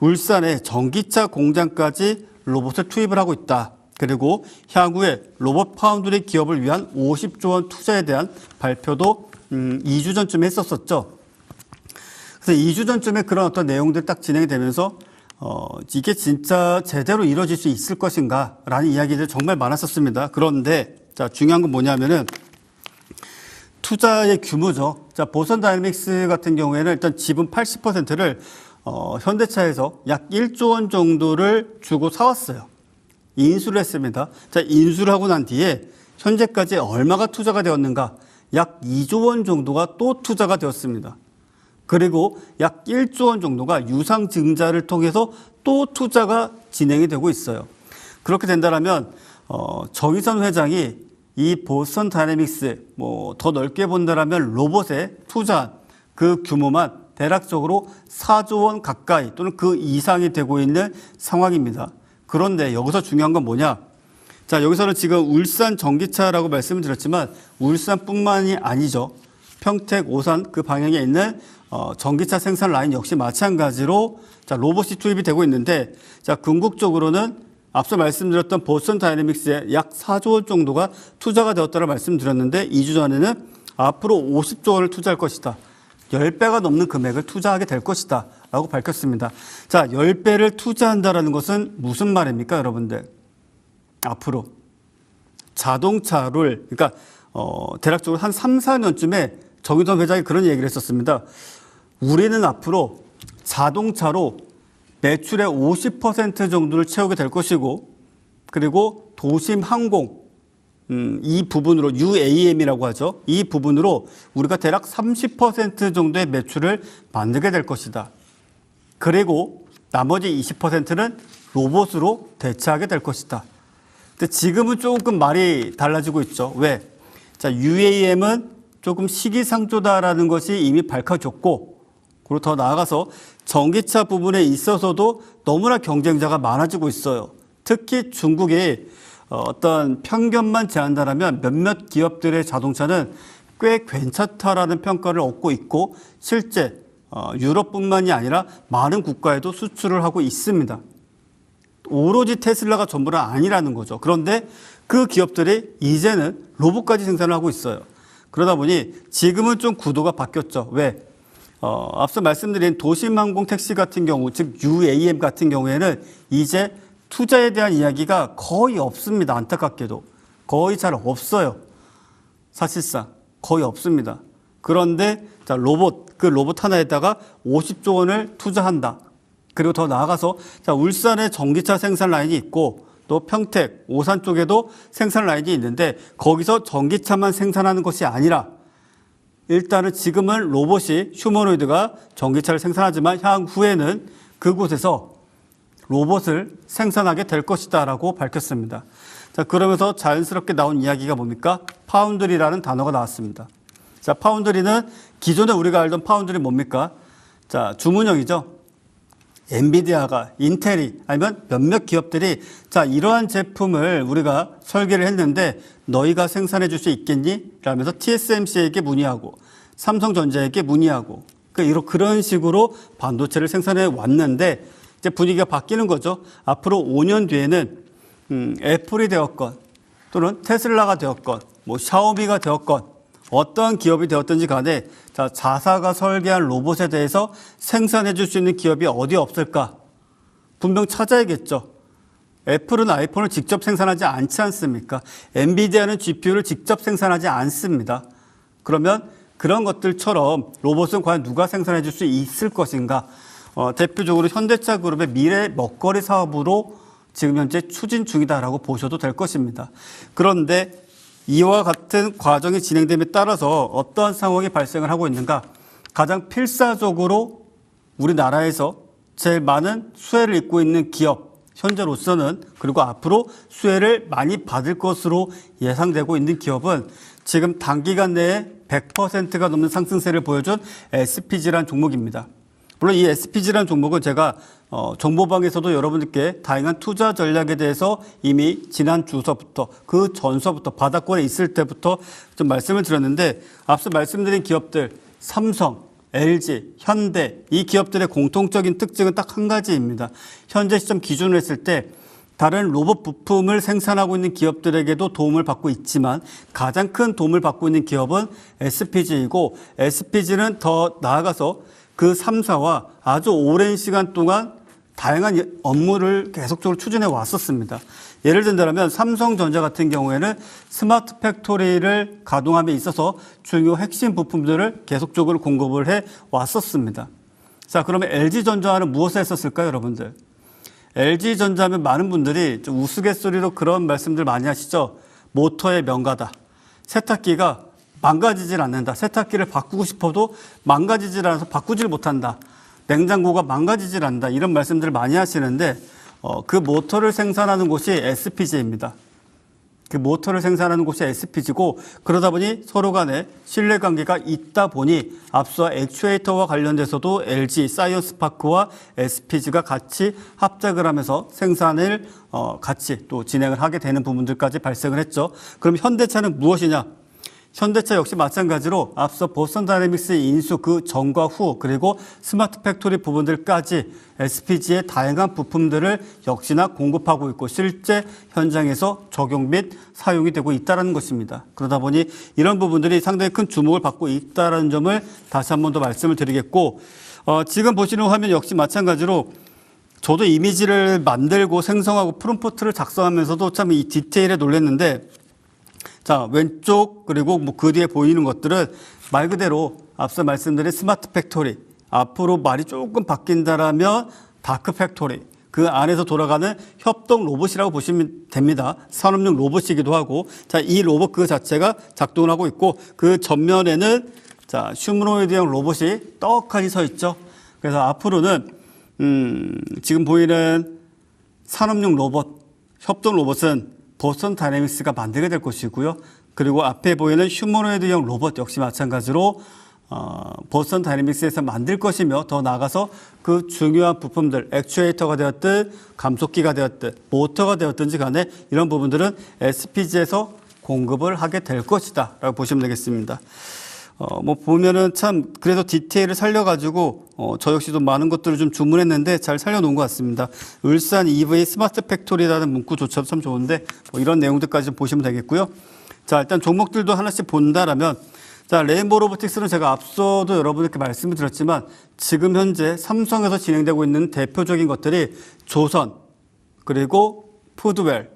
울산에 전기차 공장까지 로봇을 투입을 하고 있다. 그리고 향후에 로봇 파운드리 기업을 위한 50조 원 투자에 대한 발표도 2주 전쯤에 했었었죠. 그래서 2주 전쯤에 그런 어떤 내용들이 딱 진행이 되면서 이게 진짜 제대로 이루어질 수 있을 것인가 라는 이야기들이 정말 많았었습니다. 그런데 자, 중요한 건 뭐냐면은 투자의 규모죠. 자, 보스턴 다이내믹스 같은 경우에는 일단 지분 80%를 현대차에서 약 1조 원 정도를 주고 사왔어요. 인수를 했습니다. 자, 인수를 하고 난 뒤에 현재까지 얼마가 투자가 되었는가? 약 2조 원 정도가 또 투자가 되었습니다. 그리고 약 1조 원 정도가 유상증자를 통해서 또 투자가 진행이 되고 있어요. 그렇게 된다면 정의선 회장이 이 보스턴 다이내믹스 뭐 더 넓게 본다라면 로봇에 투자한 그 규모만 대략적으로 4조 원 가까이 또는 그 이상이 되고 있는 상황입니다. 그런데 여기서 중요한 건 뭐냐? 자, 여기서는 지금 울산 전기차라고 말씀을 드렸지만 울산뿐만이 아니죠. 평택, 오산 그 방향에 있는 전기차 생산 라인 역시 마찬가지로 자, 로봇이 투입이 되고 있는데 자, 궁극적으로는 앞서 말씀드렸던 보스턴 다이내믹스에 약 4조 원 정도가 투자가 되었다고 말씀드렸는데 2주 전에는 앞으로 50조 원을 투자할 것이다. 10배가 넘는 금액을 투자하게 될 것이다 라고 밝혔습니다. 자, 10배를 투자한다는 것은 무슨 말입니까, 여러분들? 앞으로 자동차를 그러니까 대략적으로 한 3, 4년쯤에 정의돈 회장이 그런 얘기를 했었습니다. 우리는 앞으로 자동차로 매출의 50% 정도를 채우게 될 것이고 그리고 도심 항공 이 부분으로 UAM이라고 하죠. 이 부분으로 우리가 대략 30% 정도의 매출을 만들게 될 것이다. 그리고 나머지 20%는 로봇으로 대체하게 될 것이다. 근데 지금은 조금 말이 달라지고 있죠. 왜? 자, UAM은 조금 시기상조다라는 것이 이미 밝혀졌고 그리고 더 나아가서 전기차 부분에 있어서도 너무나 경쟁자가 많아지고 있어요. 특히 중국이 어떤 편견만 제한다라면 몇몇 기업들의 자동차는 꽤 괜찮다라는 평가를 얻고 있고 실제 유럽뿐만이 아니라 많은 국가에도 수출을 하고 있습니다. 오로지 테슬라가 전부는 아니라는 거죠. 그런데 그 기업들이 이제는 로봇까지 생산을 하고 있어요. 그러다 보니 지금은 좀 구도가 바뀌었죠. 왜? 앞서 말씀드린 도심항공 택시 같은 경우, 즉 UAM 같은 경우에는 이제 투자에 대한 이야기가 거의 없습니다. 안타깝게도. 거의 잘 없어요. 사실상 거의 없습니다. 그런데 자, 그 로봇 하나에다가 50조 원을 투자한다. 그리고 더 나아가서 자, 울산에 전기차 생산 라인이 있고 또 평택, 오산 쪽에도 생산 라인이 있는데 거기서 전기차만 생산하는 것이 아니라 일단은 지금은 로봇이 휴머노이드가 전기차를 생산하지만 향후에는 그곳에서 로봇을 생산하게 될 것이다 라고 밝혔습니다. 자, 그러면서 자연스럽게 나온 이야기가 뭡니까? 파운드리라는 단어가 나왔습니다. 자, 파운드리는 기존에 우리가 알던 파운드리 뭡니까? 자, 주문형이죠. 엔비디아가, 인텔이 아니면 몇몇 기업들이 자, 이러한 제품을 우리가 설계를 했는데 너희가 생산해 줄 수 있겠니? 라면서 TSMC에게 문의하고 삼성전자에게 문의하고 그런 식으로 반도체를 생산해 왔는데 이제 분위기가 바뀌는 거죠. 앞으로 5년 뒤에는 애플이 되었건 또는 테슬라가 되었건 뭐 샤오미가 되었건 어떤 기업이 되었든지 간에 자, 자사가 설계한 로봇에 대해서 생산해 줄 수 있는 기업이 어디 없을까? 분명 찾아야겠죠. 애플은 아이폰을 직접 생산하지 않지 않습니까? 엔비디아는 GPU를 직접 생산하지 않습니다. 그러면 그런 것들처럼 로봇은 과연 누가 생산해 줄 수 있을 것인가? 대표적으로 현대차 그룹의 미래 먹거리 사업으로 지금 현재 추진 중이다라고 보셔도 될 것입니다. 그런데 이와 같은 과정이 진행됨에 따라서 어떠한 상황이 발생을 하고 있는가? 가장 필사적으로 우리나라에서 제일 많은 수혜를 입고 있는 기업, 현재로서는 그리고 앞으로 수혜를 많이 받을 것으로 예상되고 있는 기업은 지금 단기간 내에 100%가 넘는 상승세를 보여준 SPG라는 종목입니다. 물론 이 SPG라는 종목은 제가 정보방에서도 여러분들께 다양한 투자 전략에 대해서 이미 지난 주서부터 그 전서부터 바닥권에 있을 때부터 좀 말씀을 드렸는데 앞서 말씀드린 기업들 삼성, LG, 현대 이 기업들의 공통적인 특징은 딱 한 가지입니다. 현재 시점 기준으로 했을 때 다른 로봇 부품을 생산하고 있는 기업들에게도 도움을 받고 있지만 가장 큰 도움을 받고 있는 기업은 SPG이고 SPG는 더 나아가서 그 3사와 아주 오랜 시간 동안 다양한 업무를 계속적으로 추진해 왔었습니다. 예를 든다면 삼성전자 같은 경우에는 스마트 팩토리를 가동함에 있어서 중요 핵심 부품들을 계속적으로 공급을 해 왔었습니다. 자, 그러면 LG전자는 무엇을 했었을까요, 여러분들? LG전자면 많은 분들이 좀 우스갯소리로 그런 말씀들 많이 하시죠. 모터의 명가다. 세탁기가 망가지질 않는다. 세탁기를 바꾸고 싶어도 망가지질 않아서 바꾸질 못한다. 냉장고가 망가지질 않는다. 이런 말씀들을 많이 하시는데 그 모터를 생산하는 곳이 SPG입니다. 그 모터를 생산하는 곳이 SPG고 그러다 보니 서로 간에 신뢰관계가 있다 보니 앞서 액추에이터와 관련돼서도 LG 사이언스파크와 SPG가 같이 합작을 하면서 생산을 같이 또 진행을 하게 되는 부분들까지 발생을 했죠. 그럼 현대차는 무엇이냐? 현대차 역시 마찬가지로 앞서 보스턴 다이내믹스의 인수 그 전과 후 그리고 스마트 팩토리 부분들까지 SPG의 다양한 부품들을 역시나 공급하고 있고 실제 현장에서 적용 및 사용이 되고 있다는 것입니다. 그러다 보니 이런 부분들이 상당히 큰 주목을 받고 있다는 점을 다시 한 번 더 말씀을 드리겠고 지금 보시는 화면 역시 마찬가지로 저도 이미지를 만들고 생성하고 프롬프트를 작성하면서도 참 이 디테일에 놀랐는데 자, 왼쪽 그리고 뭐 그 뒤에 보이는 것들은 말 그대로 앞서 말씀드린 스마트 팩토리, 앞으로 말이 조금 바뀐다라면 다크 팩토리, 그 안에서 돌아가는 협동 로봇이라고 보시면 됩니다. 산업용 로봇이기도 하고, 자, 이 로봇 그 자체가 작동을 하고 있고 그 전면에는 자, 휴머노이드형 로봇이 떡하니 서 있죠. 그래서 앞으로는 지금 보이는 산업용 로봇, 협동 로봇은 보스턴 다이내믹스가 만들게 될 것이고요. 그리고 앞에 보이는 휴머노이드형 로봇 역시 마찬가지로 보스턴 다이내믹스에서 만들 것이며 더 나아가서 그 중요한 부품들, 액추에이터가 되었든 감속기가 되었든 모터가 되었든지 간에 이런 부분들은 SPG에서 공급을 하게 될 것이다 라고 보시면 되겠습니다. 뭐 보면은 참 그래도 디테일을 살려가지고 저 역시도 많은 것들을 좀 주문했는데 잘 살려놓은 것 같습니다. 울산 EV 스마트 팩토리라는 문구조차도 참 좋은데 뭐 이런 내용들까지 좀 보시면 되겠고요. 자, 일단 종목들도 하나씩 본다라면 자, 레인보우 로보틱스는 제가 앞서도 여러분께 말씀을 드렸지만 지금 현재 삼성에서 진행되고 있는 대표적인 것들이 조선 그리고 푸드웰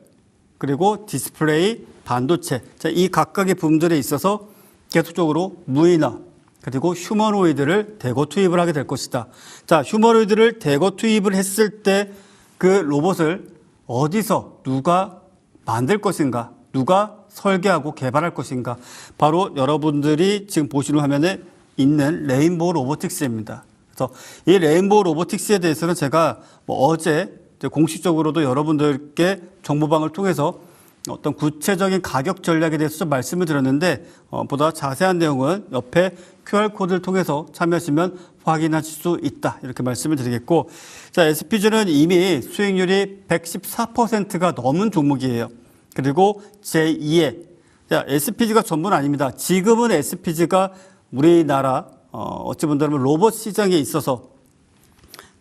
그리고 디스플레이 반도체 자, 이 각각의 부분들에 있어서 계속적으로 무인화 그리고 휴머노이드를 대거 투입을 하게 될 것이다. 자, 휴머노이드를 대거 투입을 했을 때 그 로봇을 어디서 누가 만들 것인가, 누가 설계하고 개발할 것인가, 바로 여러분들이 지금 보시는 화면에 있는 레인보우 로보틱스입니다. 그래서 이 레인보우 로보틱스에 대해서는 제가 뭐 어제 공식적으로도 여러분들께 정보방을 통해서 어떤 구체적인 가격 전략에 대해서 좀 말씀을 드렸는데 보다 자세한 내용은 옆에 QR코드를 통해서 참여하시면 확인하실 수 있다 이렇게 말씀을 드리겠고 자, SPG는 이미 수익률이 114%가 넘은 종목이에요. 그리고 제2의 자, SPG가 전부는 아닙니다. 지금은 SPG가 우리나라 어찌 본다면 로봇 시장에 있어서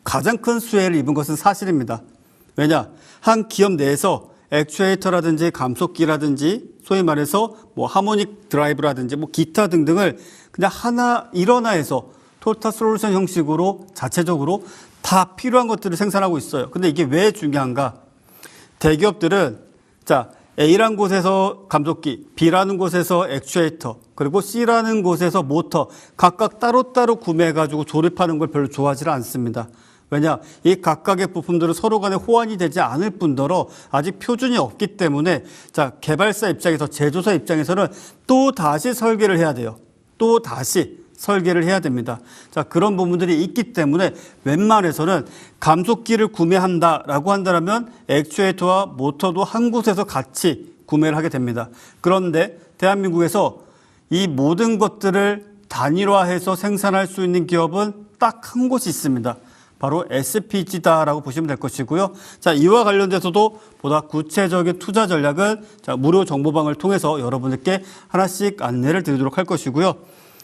가장 큰 수혜를 입은 것은 사실입니다. 왜냐? 한 기업 내에서 액추에이터라든지 감속기라든지 소위 말해서 뭐 하모닉 드라이브라든지 뭐 기타 등등을 그냥 하나 일원화해서 토탈 솔루션 형식으로 자체적으로 다 필요한 것들을 생산하고 있어요. 근데 이게 왜 중요한가? 대기업들은 자, A라는 곳에서 감속기, B라는 곳에서 액추에이터, 그리고 C라는 곳에서 모터 각각 따로따로 구매해가지고 조립하는 걸 별로 좋아하지 않습니다. 왜냐? 이 각각의 부품들은 서로 간에 호환이 되지 않을 뿐더러 아직 표준이 없기 때문에 자, 개발사 입장에서 제조사 입장에서는 또 다시 설계를 해야 돼요. 또 다시 설계를 해야 됩니다. 자, 그런 부분들이 있기 때문에 웬만해서는 감속기를 구매한다라고 한다면 액추에이터와 모터도 한 곳에서 같이 구매를 하게 됩니다. 그런데 대한민국에서 이 모든 것들을 단일화해서 생산할 수 있는 기업은 딱 한 곳이 있습니다. 바로 SPG다라고 보시면 될 것이고요. 자, 이와 관련돼서도 보다 구체적인 투자 전략은 자, 무료 정보방을 통해서 여러분들께 하나씩 안내를 드리도록 할 것이고요.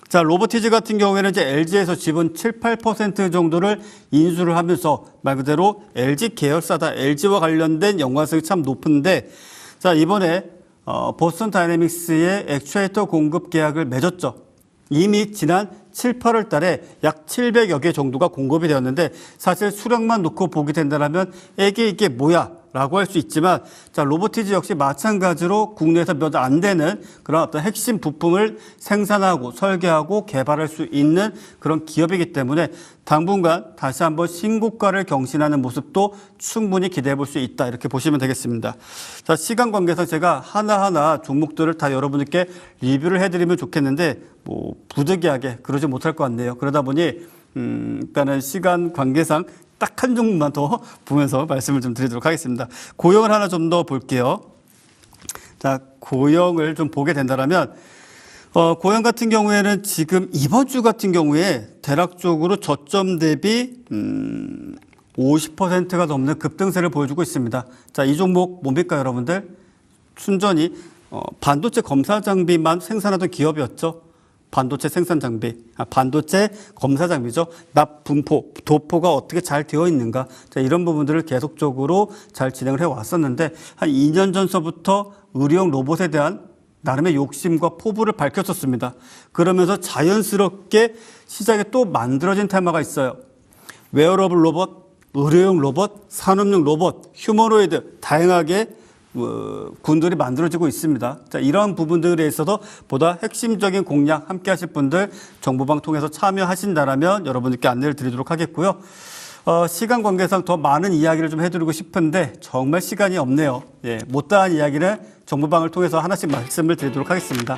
자, 로보티즈 같은 경우에는 이제 LG에서 지분 7, 8% 정도를 인수를 하면서 말 그대로 LG 계열사다. LG와 관련된 연관성이 참 높은데 자, 이번에 보스턴 다이내믹스의 액추에이터 공급 계약을 맺었죠. 이미 지난 7, 8월 달에 약 700여 개 정도가 공급이 되었는데 사실 수량만 놓고 보게 된다면 이게 뭐야? 라고 할 수 있지만 자, 로보티즈 역시 마찬가지로 국내에서 몇 안 되는 그런 어떤 핵심 부품을 생산하고 설계하고 개발할 수 있는 그런 기업이기 때문에 당분간 다시 한번 신고가를 경신하는 모습도 충분히 기대해 볼 수 있다 이렇게 보시면 되겠습니다. 자, 시간 관계상 제가 하나하나 종목들을 다 여러분들께 리뷰를 해드리면 좋겠는데 뭐 부득이하게 그러지 못할 것 같네요. 그러다 보니 일단은 시간 관계상 딱 한 종목만 더 보면서 말씀을 좀 드리도록 하겠습니다. 고용을 하나 좀 더 볼게요. 자, 고영을 좀 보게 된다면 고영 같은 경우에는 지금 이번 주 같은 경우에 대략적으로 저점 대비 50%가 넘는 급등세를 보여주고 있습니다. 자, 이 종목 뭡니까 여러분들? 순전히 반도체 검사 장비만 생산하던 기업이었죠. 반도체 생산 장비, 반도체 검사 장비죠. 납, 분포, 도포가 어떻게 잘 되어 있는가. 자, 이런 부분들을 계속적으로 잘 진행을 해왔었는데 한 2년 전서부터 의료용 로봇에 대한 나름의 욕심과 포부를 밝혔었습니다. 그러면서 자연스럽게 시장에 또 만들어진 테마가 있어요. 웨어러블 로봇, 의료용 로봇, 산업용 로봇, 휴머노이드 다양하게 군들이 만들어지고 있습니다. 자, 이런 부분들에 있어서 보다 핵심적인 공략 함께 하실 분들 정보방 통해서 참여하신다라면 여러분들께 안내를 드리도록 하겠고요. 시간 관계상 더 많은 이야기를 좀 해드리고 싶은데 정말 시간이 없네요. 예, 못다한 이야기는 정보방을 통해서 하나씩 말씀을 드리도록 하겠습니다.